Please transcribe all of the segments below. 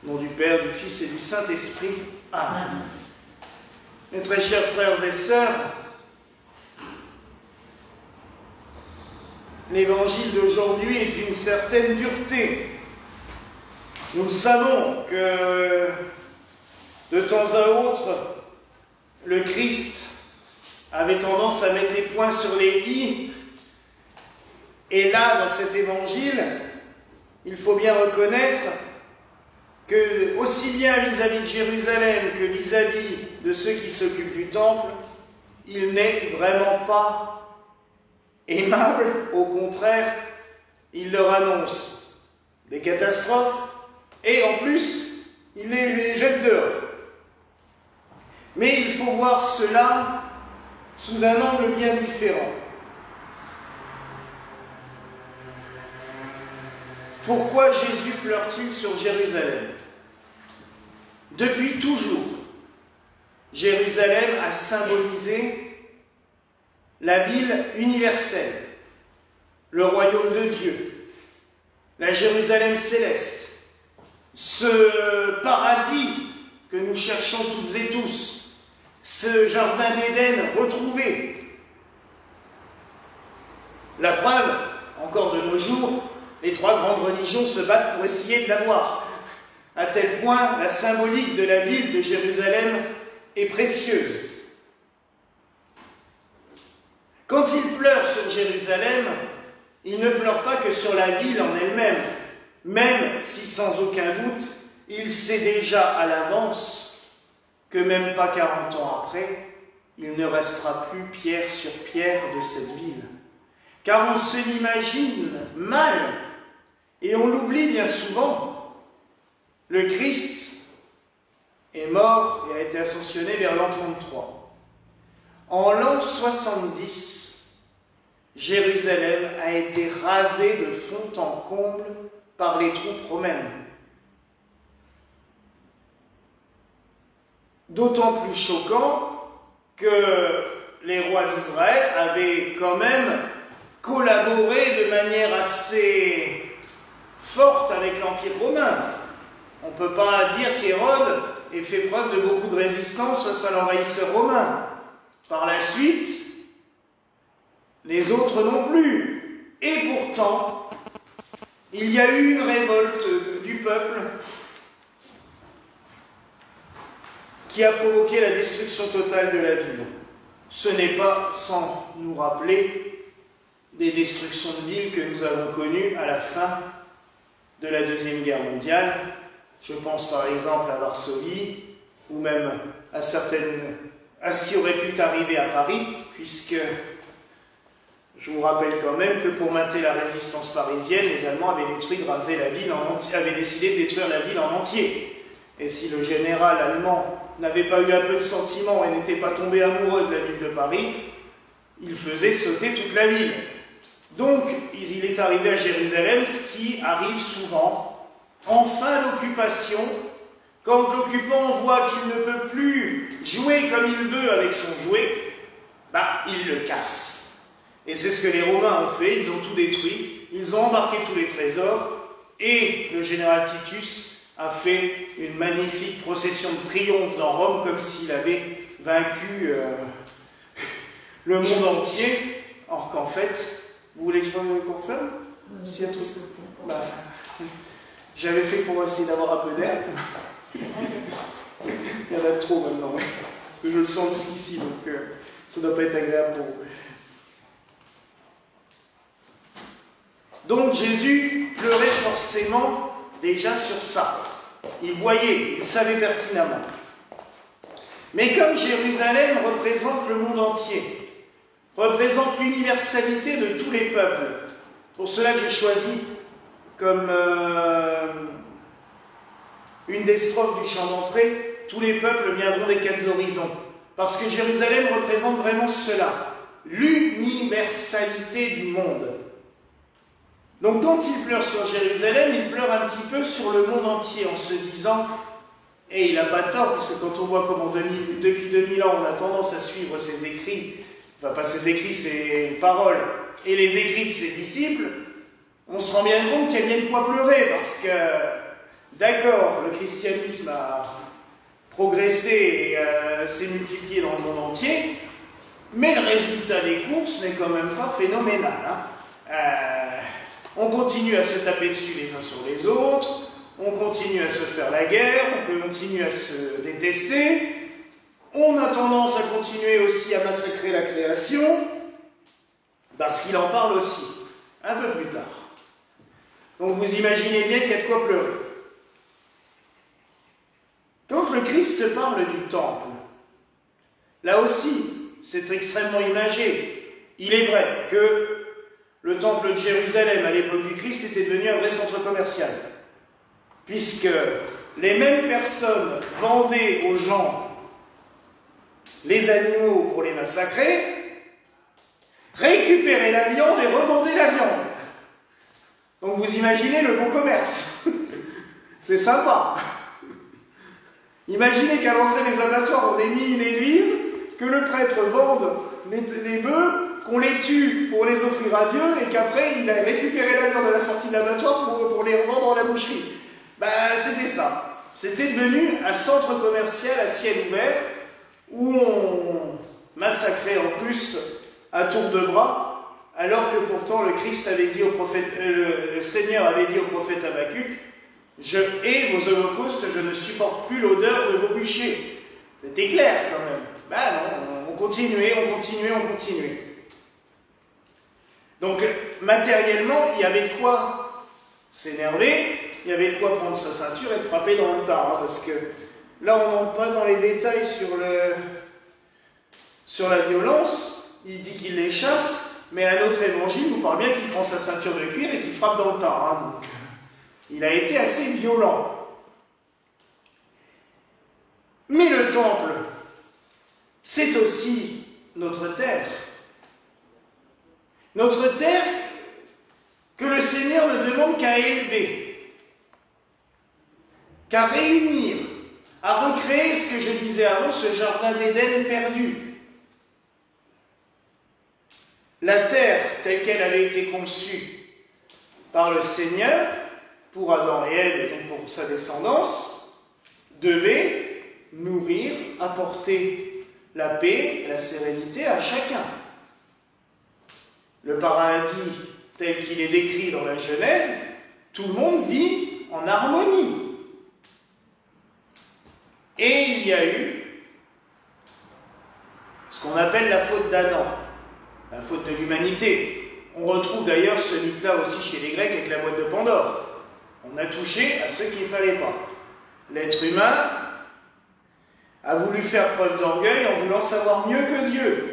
Au nom du Père, du Fils et du Saint-Esprit. Amen. Mes très chers frères et sœurs, l'évangile d'aujourd'hui est d'une certaine dureté. Nous savons que de temps à autre, le Christ avait tendance à mettre les points sur les i. Et là, dans cet évangile, il faut bien reconnaître que, aussi bien vis-à-vis de Jérusalem que vis-à-vis de ceux qui s'occupent du temple, il n'est vraiment pas aimable. Au contraire, il leur annonce des catastrophes et en plus, il les jette dehors. Mais il faut voir cela sous un angle bien différent. Pourquoi Jésus pleure-t-il sur Jérusalem? Depuis toujours, Jérusalem a symbolisé la ville universelle, le royaume de Dieu, la Jérusalem céleste, ce paradis que nous cherchons toutes et tous, ce jardin d'Éden retrouvé. La preuve, encore de nos jours, les trois grandes religions se battent pour essayer de l'avoir. À tel point, la symbolique de la ville de Jérusalem est précieuse. Quand il pleure sur Jérusalem, il ne pleure pas que sur la ville en elle-même, même si sans aucun doute, il sait déjà à l'avance que même pas 40 ans après, il ne restera plus pierre sur pierre de cette ville. Car on se l'imagine mal, et on l'oublie bien souvent. Le Christ est mort et a été ascensionné vers l'an 33. En l'an 70, Jérusalem a été rasée de fond en comble par les troupes romaines. D'autant plus choquant que les rois d'Israël avaient quand même collaboré de manière assez forte avec l'Empire romain. On ne peut pas dire qu'Hérode ait fait preuve de beaucoup de résistance face à l'envahisseur romain. Par la suite, les autres non plus. Et pourtant, il y a eu une révolte du peuple qui a provoqué la destruction totale de la ville. Ce n'est pas sans nous rappeler des destructions de villes que nous avons connues à la fin de la Deuxième Guerre mondiale. Je pense par exemple à Varsovie, ou même à ce qui aurait pu arriver à Paris, puisque je vous rappelle quand même que pour maintenir la résistance parisienne, les Allemands avaient décidé de détruire la ville en entier. Et si le général allemand n'avait pas eu un peu de sentiment et n'était pas tombé amoureux de la ville de Paris, il faisait sauter toute la ville. Donc, il est arrivé à Jérusalem ce qui arrive souvent. En fin d'occupation, quand l'occupant voit qu'il ne peut plus jouer comme il veut avec son jouet, il le casse. Et c'est ce que les Romains ont fait, ils ont tout détruit, ils ont embarqué tous les trésors, et le général Titus a fait une magnifique procession de triomphe dans Rome, comme s'il avait vaincu le monde entier, or qu'en fait, vous voulez que je vous confirme? Si j'avais fait pour essayer d'avoir un peu d'air. Il y en a trop maintenant, parce que je le sens jusqu'ici, donc ça ne doit pas être agréable pour vous. Donc Jésus pleurait forcément déjà sur ça. Il voyait, il savait pertinemment. Mais comme Jérusalem représente le monde entier, représente l'universalité de tous les peuples, pour cela que j'ai choisi comme une des strophes du chant d'entrée, tous les peuples viendront des quatre horizons. Parce que Jérusalem représente vraiment cela, l'universalité du monde. Donc quand il pleure sur Jérusalem, il pleure un petit peu sur le monde entier en se disant, et il n'a pas tort, puisque quand on voit comment depuis 2000 ans on a tendance à suivre ses écrits, enfin pas ses écrits, ses paroles, et les écrits de ses disciples, on se rend bien compte qu'il y a bien de quoi pleurer, parce que d'accord, le christianisme a progressé et s'est multiplié dans le monde entier, mais le résultat des courses n'est quand même pas phénoménal. On continue à se taper dessus les uns sur les autres, on continue à se faire la guerre, on continue à se détester, on a tendance à continuer aussi à massacrer la création, parce qu'il en parle aussi, un peu plus tard. Donc vous imaginez bien qu'il y a de quoi pleurer. Donc le Christ parle du temple. Là aussi, c'est extrêmement imagé. Il est vrai que le temple de Jérusalem, à l'époque du Christ, était devenu un vrai centre commercial. Puisque les mêmes personnes vendaient aux gens les animaux pour les massacrer, récupéraient la viande et revendaient la viande. Donc vous imaginez le bon commerce. C'est sympa. Imaginez qu'à l'entrée des abattoirs, on ait mis une église, que le prêtre vende les bœufs, qu'on les tue pour les offrir à Dieu, et qu'après il a récupéré la viande de la sortie de l'abattoir pour les revendre dans la boucherie. C'était ça. C'était devenu un centre commercial à ciel ouvert, où on massacrait en plus à tour de bras, alors que pourtant le Christ avait dit au prophète, le Seigneur avait dit au prophète Habacuc, je hais vos holocaustes, je ne supporte plus l'odeur de vos bûchers. C'était clair quand même. Non, on continuait. Donc, matériellement, il y avait de quoi s'énerver, il y avait de quoi prendre sa ceinture et de frapper dans le tas, parce que là, on n'entre pas dans les détails sur la violence. Il dit qu'il les chasse, mais un autre évangile nous parle bien qu'il prend sa ceinture de cuir et qu'il frappe dans le tas. Donc, il a été assez violent. Mais le temple, c'est aussi notre terre. Notre terre que le Seigneur ne demande qu'à élever, qu'à réunir, à recréer ce que je disais avant, ce jardin d'Éden perdu. La terre telle qu'elle avait été conçue par le Seigneur, pour Adam et Ève et donc pour sa descendance, devait nourrir, apporter la paix, la sérénité à chacun. Le paradis tel qu'il est décrit dans la Genèse, tout le monde vit en harmonie. Et il y a eu ce qu'on appelle la faute d'Adam, la faute de l'humanité. On retrouve d'ailleurs ce mythe-là aussi chez les Grecs avec la boîte de Pandore. On a touché à ce qu'il ne fallait pas. L'être humain a voulu faire preuve d'orgueil en voulant savoir mieux que Dieu.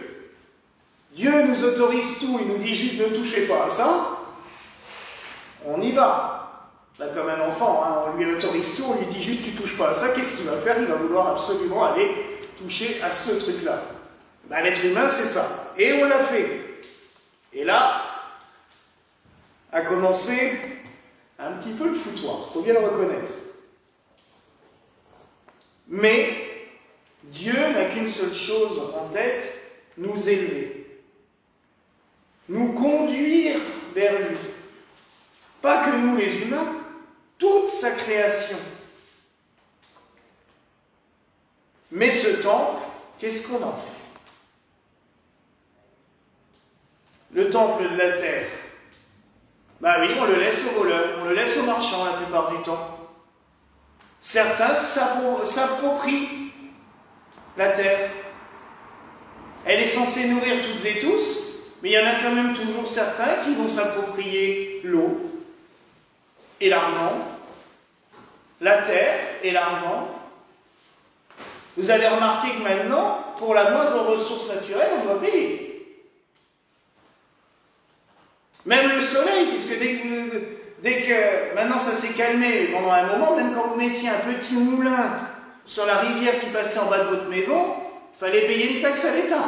Dieu nous autorise tout, il nous dit juste ne touchez pas à ça. On y va. Là, comme un enfant, on lui autorise tout, on lui dit juste tu touches pas à ça, qu'est-ce qu'il va faire? Il va vouloir absolument aller toucher à ce truc-là. L'être humain, c'est ça. Et on l'a fait. Et là, a commencé un petit peu le foutoir, il faut bien le reconnaître. Mais Dieu n'a qu'une seule chose en tête, nous élever. Nous conduire vers lui. Pas que nous les humains, toute sa création. Mais ce temple, qu'est-ce qu'on en fait? Le temple de la terre, oui, on le laisse aux voleurs, on le laisse aux marchands la plupart du temps. Certains s'approprient la terre. Elle est censée nourrir toutes et tous, mais il y en a quand même toujours certains qui vont s'approprier l'eau et l'argent, la terre et l'argent. Vous avez remarqué que maintenant, pour la moindre ressource naturelle, on doit payer. Même le soleil, puisque dès que maintenant ça s'est calmé pendant un moment, même quand vous mettiez un petit moulin sur la rivière qui passait en bas de votre maison, il fallait payer une taxe à l'État.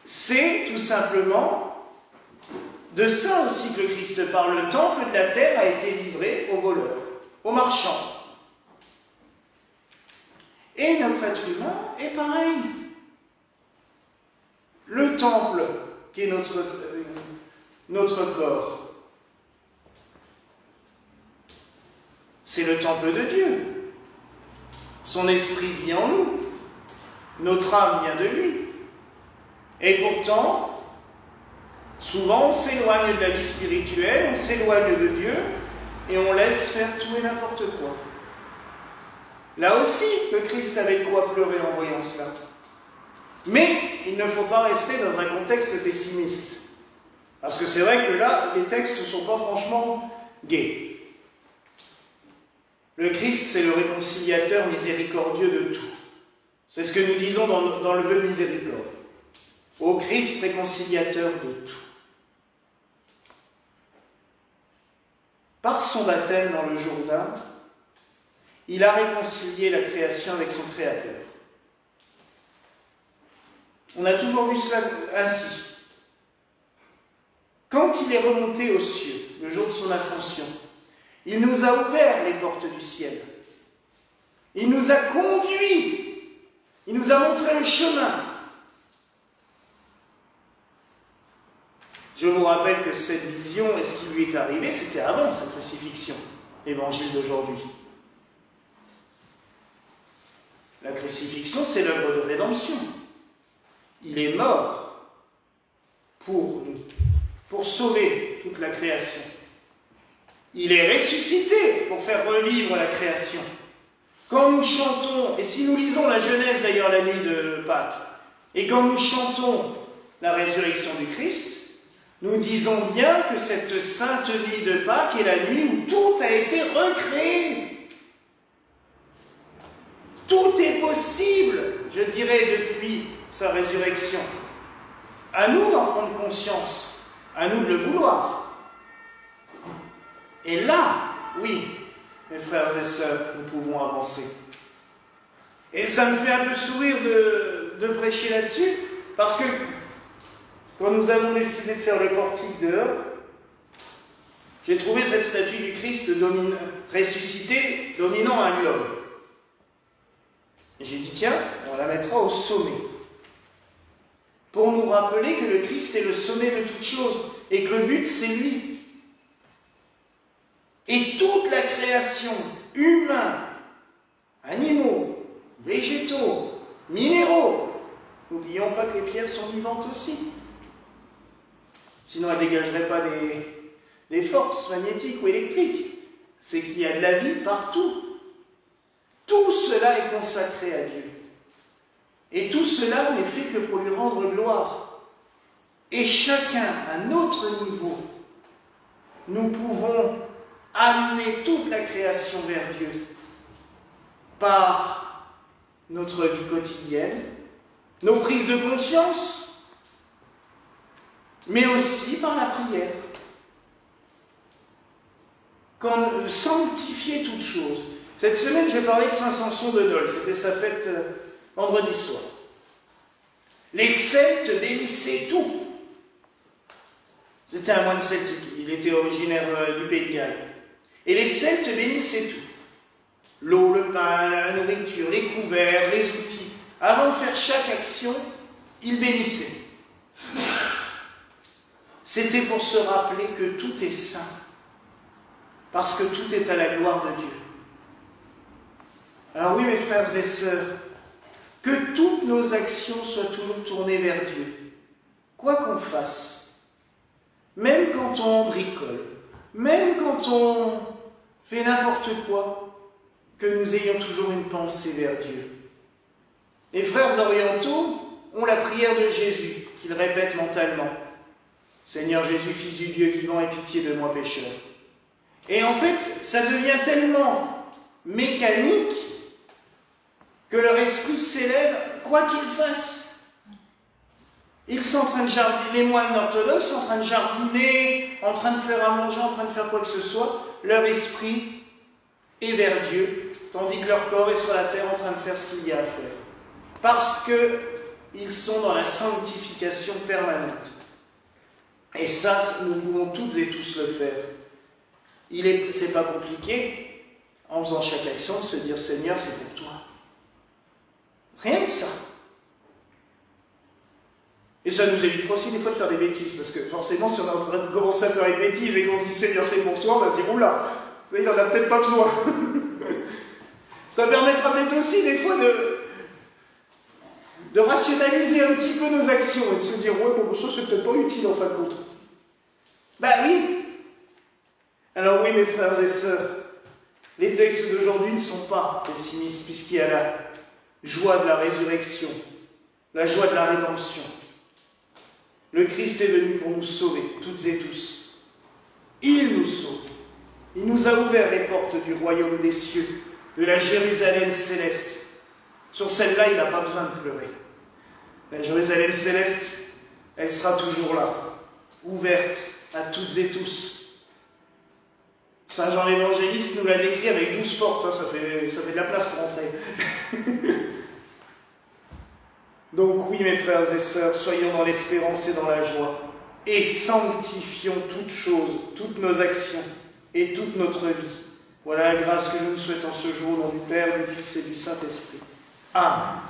C'est tout simplement de ça aussi que le Christ parle. Le temple de la terre a été livré aux voleurs, aux marchands. Et notre être humain est pareil. Le temple qui est notre corps c'est le temple de Dieu. Son esprit vit en nous. Notre âme vient de lui. Et pourtant, souvent on s'éloigne de la vie spirituelle, on s'éloigne de Dieu et on laisse faire tout et n'importe quoi. Là aussi, le Christ avait de quoi pleurer en voyant cela. Mais il ne faut pas rester dans un contexte pessimiste. Parce que c'est vrai que là, les textes ne sont pas franchement gais. Le Christ, c'est le réconciliateur miséricordieux de tout. C'est ce que nous disons dans le vœu de miséricorde. Ô Christ réconciliateur de tout. Par son baptême dans le Jourdain, il a réconcilié la création avec son Créateur. On a toujours vu cela ainsi. Quand il est remonté aux cieux, le jour de son ascension, il nous a ouvert les portes du ciel. Il nous a conduits. Il nous a montré le chemin. Je vous rappelle que cette vision et ce qui lui est arrivé, c'était avant sa crucifixion, l'évangile d'aujourd'hui. La crucifixion, c'est l'œuvre de rédemption. Il est mort pour nous, pour sauver toute la création. Il est ressuscité pour faire revivre la création. Quand nous chantons, et si nous lisons la Genèse d'ailleurs la nuit de Pâques, et quand nous chantons la résurrection du Christ, nous disons bien que cette sainte nuit de Pâques est la nuit où tout a été recréé. Tout est possible, je dirais, depuis sa résurrection. À nous d'en prendre conscience, à nous de le vouloir. Et là, oui, mes frères et sœurs, nous pouvons avancer. Et ça me fait un peu sourire de prêcher là-dessus, parce que quand nous avons décidé de faire le portique dehors, j'ai trouvé cette statue du Christ ressuscité dominant un globe. Et j'ai dit, tiens, on la mettra au sommet. Pour nous rappeler que le Christ est le sommet de toutes choses, et que le but, c'est lui. Et toute la création, humains, animaux, végétaux, minéraux, n'oublions pas que les pierres sont vivantes aussi. Sinon, elles ne dégageraient pas des forces magnétiques ou électriques. C'est qu'il y a de la vie partout. Tout cela est consacré à Dieu. Et tout cela n'est fait que pour lui rendre gloire. Et chacun, à notre niveau, nous pouvons amener toute la création vers Dieu par notre vie quotidienne, nos prises de conscience, mais aussi par la prière. Quand sanctifier toute chose. Cette semaine, je vais parler de Saint Samson de Dol. C'était sa fête vendredi soir. Les Celtes bénissaient tout. C'était un moine celtique. Il était originaire du Pays de Galles. Et les Celtes bénissaient tout. L'eau, le pain, la nourriture, les couverts, les outils. Avant de faire chaque action, ils bénissaient. C'était pour se rappeler que tout est saint. Parce que tout est à la gloire de Dieu. Alors oui, mes frères et sœurs, que toutes nos actions soient toujours tournées vers Dieu. Quoi qu'on fasse, même quand on bricole, même quand on fait n'importe quoi, que nous ayons toujours une pensée vers Dieu. Les frères orientaux ont la prière de Jésus, qu'ils répètent mentalement. Seigneur Jésus, Fils du Dieu vivant, aie pitié de moi pécheur. Et en fait, ça devient tellement mécanique que leur esprit s'élève, quoi qu'ils fassent. Ils sont en train de jardiner, les moines orthodoxes sont en train de jardiner, en train de faire à manger, en train de faire quoi que ce soit. Leur esprit est vers Dieu, tandis que leur corps est sur la terre en train de faire ce qu'il y a à faire. Parce qu'ils sont dans la sanctification permanente. Et ça, nous pouvons toutes et tous le faire. C'est pas compliqué, en faisant chaque action, de se dire, Seigneur, c'est pour toi. Rien que ça. Et ça nous évitera aussi des fois de faire des bêtises, parce que forcément, si on est en train de commencer à faire une bêtise et qu'on se dit Seigneur, c'est pour toi, on va se dire, oula, Il n'en a peut-être pas besoin. Ça permettra peut-être aussi des fois de rationaliser un petit peu nos actions et de se dire, ouais, bon, ça c'est peut-être pas utile en fin de compte. Bah oui. Alors oui, mes frères et sœurs, les textes d'aujourd'hui ne sont pas pessimistes puisqu'il y a la joie de la résurrection, la joie de la rédemption. Le Christ est venu pour nous sauver, toutes et tous. Il nous sauve. Il nous a ouvert les portes du royaume des cieux, de la Jérusalem céleste. Sur celle-là, il n'a pas besoin de pleurer. La Jérusalem céleste, elle sera toujours là, ouverte à toutes et tous. Saint Jean l'Évangéliste nous l'a décrit avec 12 portes, hein, ça fait de la place pour entrer. Donc oui, mes frères et sœurs, soyons dans l'espérance et dans la joie, et sanctifions toutes choses, toutes nos actions et toute notre vie. Voilà la grâce que je nous souhaite en ce jour, au nom du Père, du Fils et du Saint-Esprit. Amen.